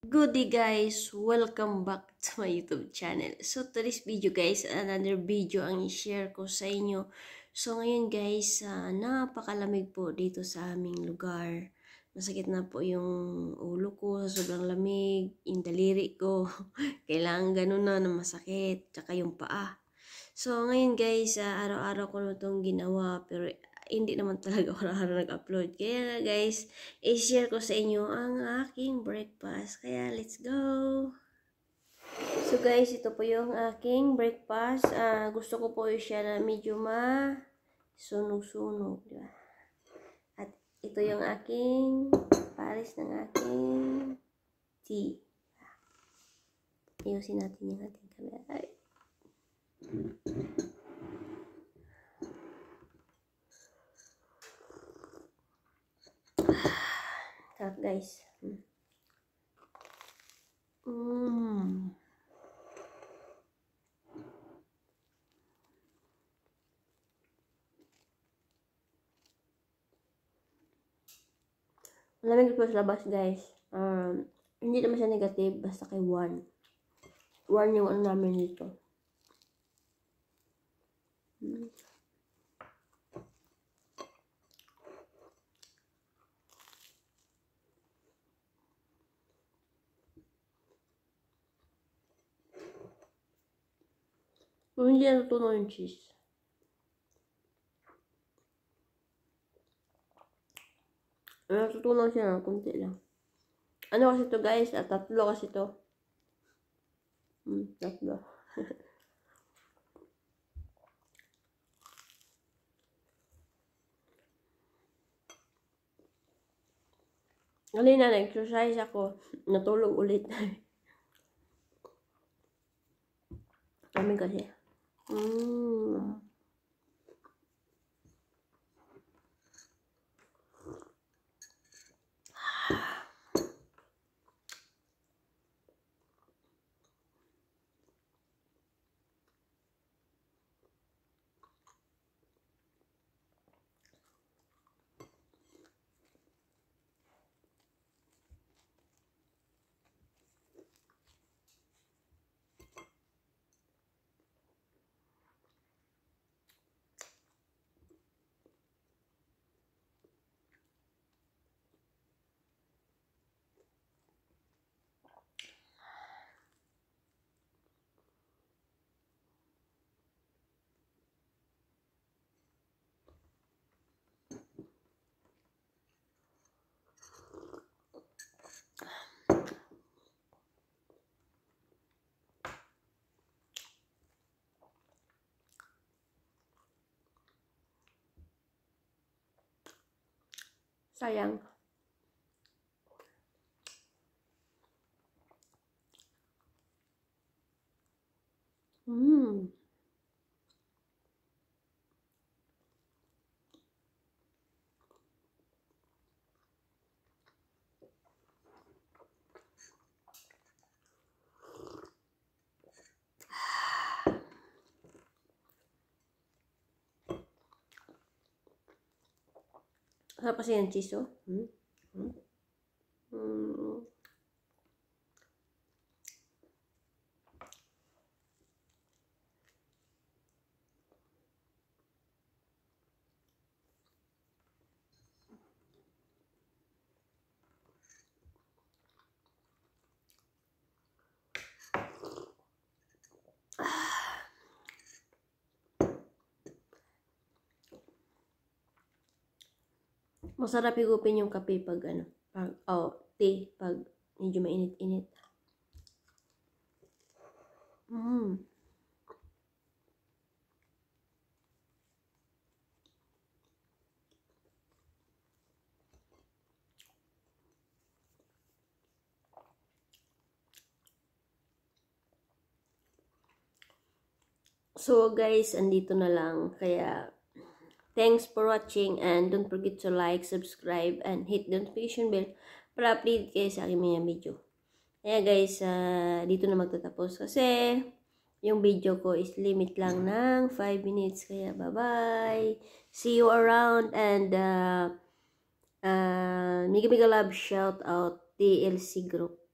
Good day guys, welcome back to my YouTube channel. So today's video guys, another video ang i-share ko sa inyo. So ngayon guys, napakalamig po dito sa aming lugar. Masakit na po yung ulo ko sa sobrang lamig, yung daliri ko. Kailangan ganun na masakit, tsaka yung paa. So ngayon guys, araw-araw ko na itong ginawa pero hindi naman talaga araw-araw nag-upload. Kaya guys, i-share ko sa inyo ang aking breakfast. Kaya let's go! So guys, ito po yung aking breakfast. Gusto ko po siya na medyo sunog-sunog. Diba? At ito yung aking pares ng aking tea. Ayusin natin yung ating camera. Ay. Sarap guys. Malamig po sa labas guys. Hindi naman siya negative. Basta kay 1. 1 yung ano namin dito. Kung hindi natutunan yung cheese. Natutunan siya ng kunti lang. Ano kasi to guys? Tatlo kasi to. Tatlo. Kanina na-exercise ako. Natulog ulit. Kami kasi. Sayang. Sarap kasi yung cheese, oh. Masarap higupin yung kape pag tea pag medyo mainit-init. So guys, andito na lang. Kaya thanks for watching and don't forget to like, subscribe, and hit the notification bell para update kayo sa aking mga video. Kaya guys, dito na magtatapos kasi yung video ko is limit lang ng 5 minutes. Kaya bye-bye! See you around and mega love shout out TLC group.